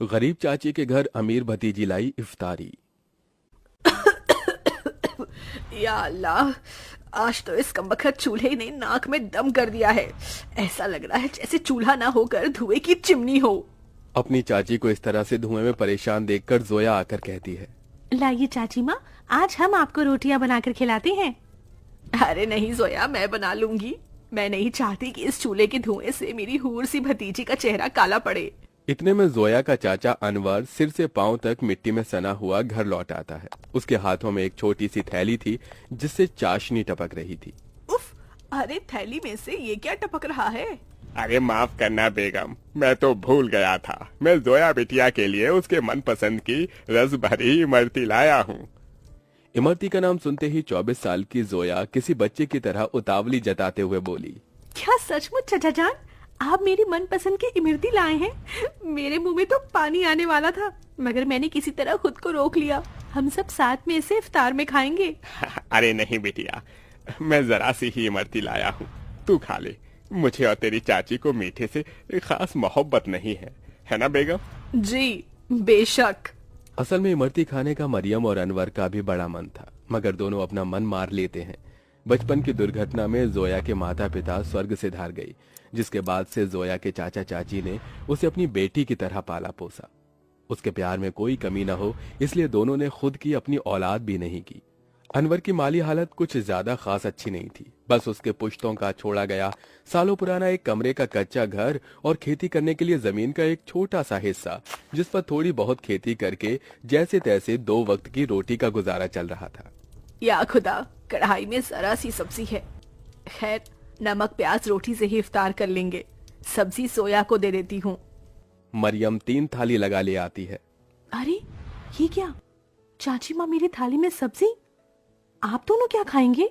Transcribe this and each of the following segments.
गरीब चाची के घर अमीर भतीजी लाई इफ्तारी। या अल्लाह, आज तो इस कमबख्त चूल्हे ने नाक में दम कर दिया है। ऐसा लग रहा है जैसे चूल्हा ना होकर धुएं की चिमनी हो। अपनी चाची को इस तरह से धुएं में परेशान देखकर जोया आकर कहती है, लाइए चाची माँ, आज हम आपको रोटियां बनाकर खिलाते हैं। अरे नहीं जोया, मैं बना लूंगी। मैं नहीं चाहती कि इस चूल्हे के धुएं से मेरी हूर सी भतीजी का चेहरा काला पड़े। इतने में जोया का चाचा अनवर सिर से पांव तक मिट्टी में सना हुआ घर लौट आता है। उसके हाथों में एक छोटी सी थैली थी जिससे चाशनी टपक रही थी। उफ, अरे थैली में से ये क्या टपक रहा है? अरे माफ करना बेगम, मैं तो भूल गया था। मैं जोया बिटिया के लिए उसके मनपसंद की रस भरी इमरती लाया हूँ। इमरती का नाम सुनते ही 24 साल की जोया किसी बच्चे की तरह उतावली जताते हुए बोली, क्या सचमुच चाचा जान, आप मेरी मनपसंद की इमरती लाए हैं? मेरे मुंह में तो पानी आने वाला था, मगर मैंने किसी तरह खुद को रोक लिया। हम सब साथ में इसे इफ्तार में खाएंगे। अरे नहीं बिटिया, मैं जरा सी ही इमरती लाया हूँ, तू खा ले। मुझे और तेरी चाची को मीठे से खास मोहब्बत नहीं है ना बेगम? जी बेशक। असल में इमरती खाने का मरियम और अनवर का भी बड़ा मन था, मगर दोनों अपना मन मार लेते हैं। बचपन की दुर्घटना में जोया के माता पिता स्वर्ग से धार गई, जिसके बाद से जोया के चाचा चाची ने उसे अपनी बेटी की तरह पाला पोसा। उसके प्यार में कोई कमी न हो, इसलिए दोनों ने खुद की अपनी औलाद भी नहीं की। अनवर की माली हालत कुछ ज्यादा खास अच्छी नहीं थी। बस उसके पुश्तों का छोड़ा गया सालों पुराना एक कमरे का कच्चा घर और खेती करने के लिए जमीन का एक छोटा सा हिस्सा, जिस पर थोड़ी बहुत खेती करके जैसे तैसे 2 वक्त की रोटी का गुजारा चल रहा था। या खुदा, कढ़ाई में जरा सी सब्जी है। खैर, नमक प्याज रोटी से ही इफ्तार कर लेंगे। सब्जी सोया को दे देती हूँ। मरियम 3 थाली लगा ले आती है। अरे ये क्या, चाची माँ मेरी थाली में सब्जी, आप दोनों क्या खाएंगे?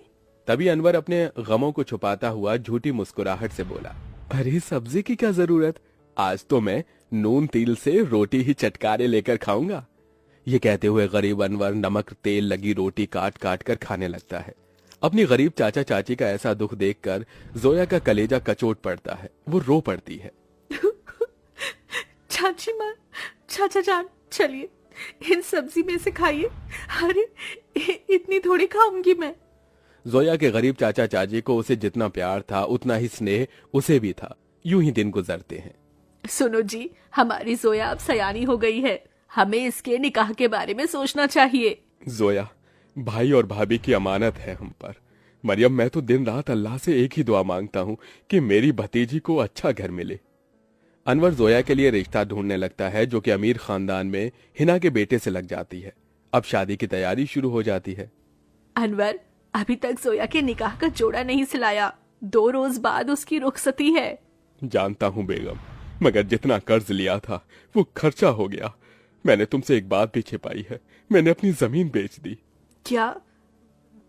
तभी अनवर अपने गमों को छुपाता हुआ झूठी मुस्कुराहट से बोला, अरे सब्जी की क्या जरूरत, आज तो मैं नून तिल से रोटी ही चटकारे लेकर खाऊंगा। ये कहते हुए गरीब अनवर नमक तेल लगी रोटी काट काट कर खाने लगता है। अपनी गरीब चाचा चाची का ऐसा दुख देखकर जोया का कलेजा कचोट पड़ता है। वो रो पड़ती है। चाची माँ, चाचा जान, चलिए इन सब्जी में से खाइए। अरे इतनी थोड़ी खाऊंगी मैं। जोया के गरीब चाचा चाची को उसे जितना प्यार था उतना ही स्नेह उसे भी था। यूं ही दिन गुजरते हैं। सुनो जी, हमारी जोया अब सयानी हो गई है। हमें इसके निकाह के बारे में सोचना चाहिए। जोया, भाई और भाभी की अमानत है हम पर। मरियम, मैं तो दिन रात अल्लाह से एक ही दुआ मांगता हूँ कि मेरी भतीजी को अच्छा घर मिले। अनवर जोया के लिए रिश्ता ढूंढने लगता है, जो कि अमीर खानदान में हिना के बेटे से लग जाती है। अब शादी की तैयारी शुरू हो जाती है। अनवर, अभी तक जोया के निकाह का जोड़ा नहीं सिलाया। 2 रोज बाद उसकी रुखसती है। जानता हूँ बेगम, मगर जितना कर्ज लिया था वो खर्चा हो गया। मैंने तुमसे एक बात भी छिपाई है, मैंने अपनी जमीन बेच दी। क्या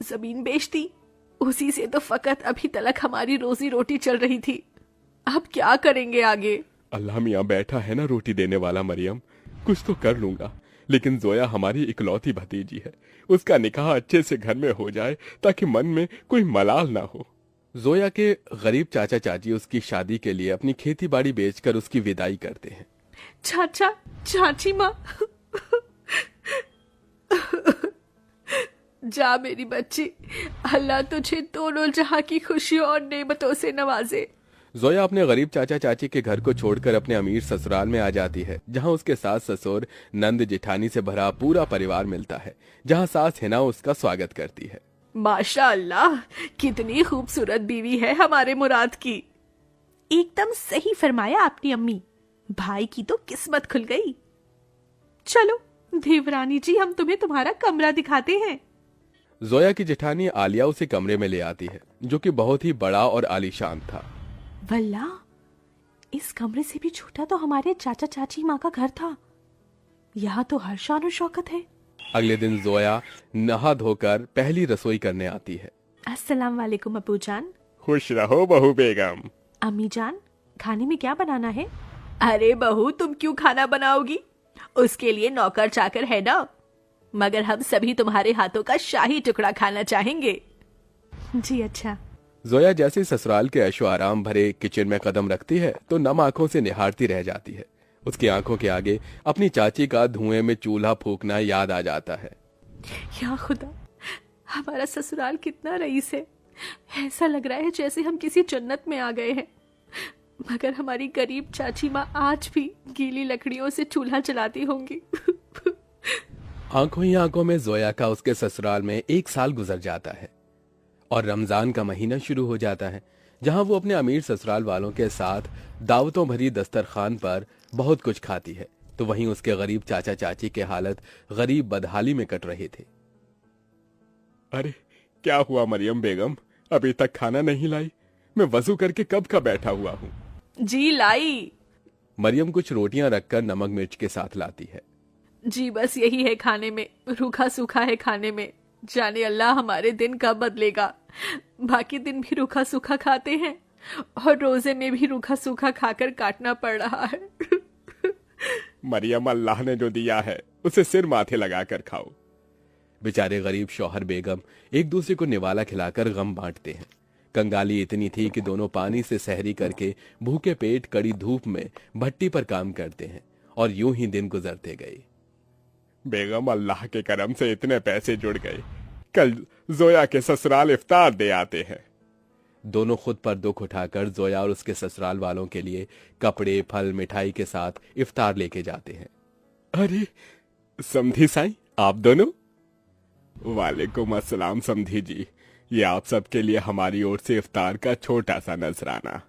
जमीन बेच दी? उसी से तो फकत अभी तक हमारी रोजी रोटी चल रही थी। अब क्या करेंगे आगे? अल्लाह मियाँ बैठा है ना रोटी देने वाला। मरियम, कुछ तो कर लूंगा, लेकिन जोया हमारी इकलौती भतीजी है। उसका निकाह अच्छे से घर में हो जाए ताकि मन में कोई मलाल ना हो। जोया के गरीब चाचा चाची उसकी शादी के लिए अपनी खेती बाड़ी बेचकर उसकी विदाई करते हैं। चाचा चाची माँ, जा मेरी बच्ची, अल्लाह तुझे दोनों जहां की खुशियों और नेमतों से नवाजे। जोया अपने गरीब चाचा चाची के घर को छोड़कर अपने अमीर ससुराल में आ जाती है, जहां उसके सास ससुर नंद जेठानी से भरा पूरा परिवार मिलता है, जहां सास हिना उसका स्वागत करती है। माशा अल्लाह, कितनी खूबसूरत बीवी है हमारे मुराद की। एकदम सही फरमाया आपने अम्मी, भाई की तो किस्मत खुल गई। चलो देवरानी जी, हम तुम्हें तुम्हारा कमरा दिखाते हैं। जोया की जेठानी आलिया उसे कमरे में ले आती है, जो कि बहुत ही बड़ा और आलीशान था। वल्ला, इस कमरे से भी छोटा तो हमारे चाचा चाची माँ का घर था। यहाँ तो हर शान और शौकत है। अगले दिन जोया नहा धोकर पहली रसोई करने आती है। अस्सलाम वालेकुम अबू जान। खुश रहो बहू बेगम। अम्मी जान, खाने में क्या बनाना है? अरे बहू, तुम क्यों खाना बनाओगी? उसके लिए नौकर चाकर है ना। मगर हम सभी तुम्हारे हाथों का शाही टुकड़ा खाना चाहेंगे। जी अच्छा। जोया जैसे ससुराल के ऐशो आराम भरे किचन में कदम रखती है तो नम आंखों से निहारती रह जाती है। उसकी आंखों के आगे अपनी चाची का धुएं में चूल्हा फूकना याद आ जाता है। या खुदा, हमारा ससुराल कितना रईस है। ऐसा लग रहा है जैसे हम किसी जन्नत में आ गए हैं। मगर हमारी गरीब चाची माँ आज भी गीली लकड़ियों से चूल्हा जलाती होंगी। आंखों ही आंखों में जोया का उसके ससुराल में 1 साल गुजर जाता है और रमजान का महीना शुरू हो जाता है, जहां वो अपने अमीर ससुराल वालों के साथ दावतों भरी दस्तरखान पर बहुत कुछ खाती है, तो वहीं उसके गरीब चाचा चाची के हालत गरीब बदहाली में कट रहे थे। अरे क्या हुआ मरियम बेगम, अभी तक खाना नहीं लाई? मैं वजू करके कब का बैठा हुआ हूँ। जी लाई। मरियम कुछ रोटियां रखकर नमक मिर्च के साथ लाती है। जी बस यही है खाने में, रूखा सूखा है खाने में। जाने अल्लाह हमारे दिन कब बदलेगा। बाकी दिन भी रूखा सूखा खाते हैं और रोजे में भी रूखा सूखा खाकर काटना पड़ रहा है। मरियम, अल्लाह ने जो दिया है उसे सिर माथे लगाकर खाओ। बेचारे गरीब शौहर बेगम एक दूसरे को निवाला खिलाकर गम बांटते हैं। कंगाली इतनी थी कि दोनों पानी से सहरी करके भूखे पेट कड़ी धूप में भट्टी पर काम करते हैं और यूं ही दिन गुजरते गए। बेगम, अल्लाह के करम से इतने पैसे जुड़ गए, कल जोया के ससुराल इफ्तार दे आते हैं। दोनों खुद पर दुख उठाकर जोया और उसके ससुराल वालों के लिए कपड़े, फल, मिठाई के साथ इफ्तार लेके जाते हैं। अरे समधी साईं, आप दोनों? वालेकुम अस्सलाम समधी जी, ये आप सबके लिए हमारी ओर से इफ्तार का छोटा सा नजराना।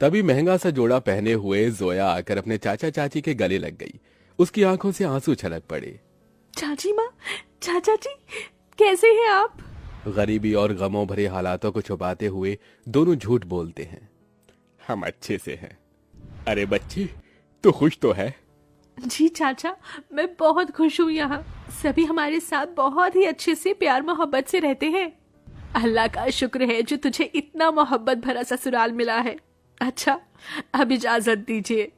तभी महंगा सा जोड़ा पहने हुए जोया आकर अपने चाचा चाची के गले लग गई। उसकी आंखों से आंसू छलक पड़े। चाची माँ, चाचा जी, कैसे हैं आप? गरीबी और गमों भरे हालातों को छुपाते हुए दोनों झूठ बोलते हैं। हम अच्छे से हैं। अरे बच्ची, तू खुश तो है? जी चाचा, मैं बहुत खुश हूँ। यहाँ सभी हमारे साथ बहुत ही अच्छे से प्यार मोहब्बत से रहते हैं। अल्लाह का शुक्र है जो तुझे इतना मोहब्बत भरा ससुराल मिला है। अच्छा, अब इजाजत दीजिए।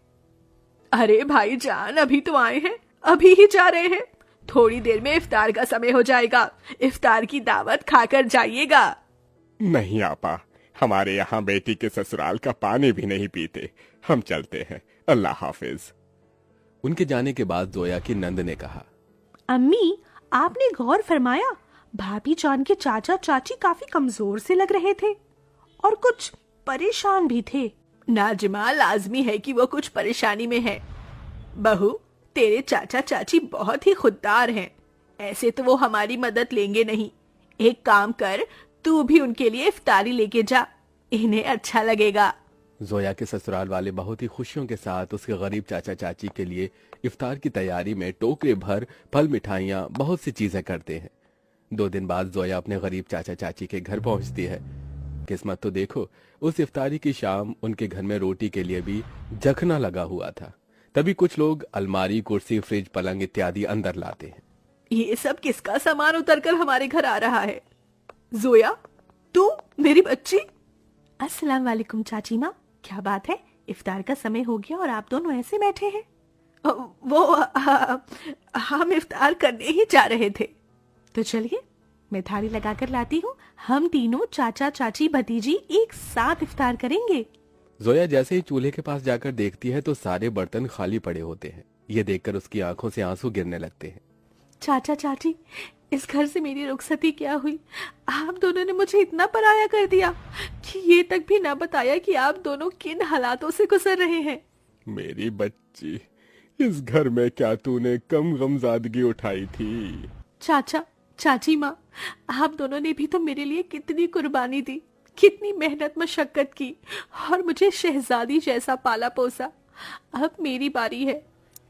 अरे भाईजान, अभी तो आए हैं, अभी ही जा रहे हैं। थोड़ी देर में इफ्तार का समय हो जाएगा। इफ्तार की दावत खाकर जाइएगा। नहीं आपा, हमारे यहाँ बेटी के ससुराल का पानी भी नहीं पीते। हम चलते हैं, अल्लाह हाफिज। उनके जाने के बाद जोया की नंद ने कहा, अम्मी, आपने गौर फरमाया भाभी जान के चाचा चाची काफी कमजोर से लग रहे थे और कुछ परेशान भी थे। नाजिमा, लाजमी है कि वो कुछ परेशानी में है। बहू, तेरे चाचा चाची बहुत ही खुददार हैं। ऐसे तो वो हमारी मदद लेंगे नहीं। एक काम कर, तू भी उनके लिए इफ्तारी लेके जा, इन्हें अच्छा लगेगा। जोया के ससुराल वाले बहुत ही खुशियों के साथ उसके गरीब चाचा चाची के लिए इफ्तार की तैयारी में टोकरे भर फल, मिठाइयाँ, बहुत सी चीजें करते हैं। 2 दिन बाद जोया अपने गरीब चाचा चाची के घर पहुंचती है। किस्मत तो देखो, उस इफ्तारी की शाम उनके घर में रोटी के लिए भी जखना लगा हुआ था। तभी कुछ लोग अलमारी, कुर्सी, फ्रिज, पलंग इत्यादि अंदर लाते हैं। ये सब किसका सामान उतर कर हमारे घर आ रहा है? जोया, तू मेरी बच्ची? अस्सलाम वालेकुम चाची माँ, क्या बात है? इफ्तार का समय हो गया और आप दोनों ऐसे बैठे हैं? हम इफ्तार करने ही जा रहे थे। तो चलिए, मैं थाली लगाकर लाती हूँ। हम तीनों चाचा चाची भतीजी एक साथ इफ्तार करेंगे। जोया जैसे ही चूल्हे के पास जाकर देखती है तो सारे बर्तन खाली पड़े होते हैं। ये देखकर उसकी आंखों से आंसू गिरने लगते हैं। चाचा चाची, इस घर से मेरी रुखसती क्या हुई? आप दोनों ने मुझे इतना पराया कर दिया कि ये तक भी ना बताया कि आप दोनों किन हालातों से गुजर रहे हैं। मेरी बच्ची, इस घर में क्या तूने कम गमजादगी उठाई थी? चाचा चाची माँ, आप दोनों ने भी तो मेरे लिए कितनी कुर्बानी दी, कितनी मेहनत मशक्कत की और मुझे शहजादी जैसा पाला पोसा। अब मेरी बारी है।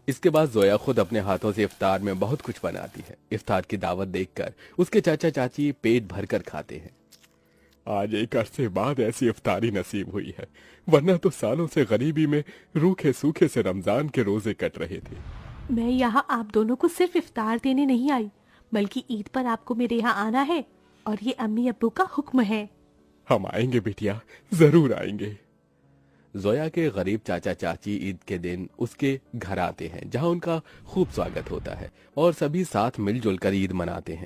इसके बाद जोया खुद अपने हाथों से इफ्तार में बहुत कुछ बनाती है। इफ्तार की दावत देखकर उसके चाचा चाची पेट भरकर खाते हैं। आज एक अरसे बाद ऐसी इफ्तारी नसीब हुई है, वरना तो सालों से गरीबी में रूखे सूखे से रमजान के रोजे कट रहे थे। मैं यहाँ आप दोनों को सिर्फ इफ्तार देने नहीं आई, बल्कि ईद पर आपको मेरे यहाँ आना है और ये अम्मी अब्बू का हुक्म है। हम आएंगे बिटिया, जरूर आएंगे। जोया के गरीब चाचा चाची ईद के दिन उसके घर आते हैं, जहां उनका खूब स्वागत होता है और सभी साथ मिलजुल कर ईद मनाते हैं।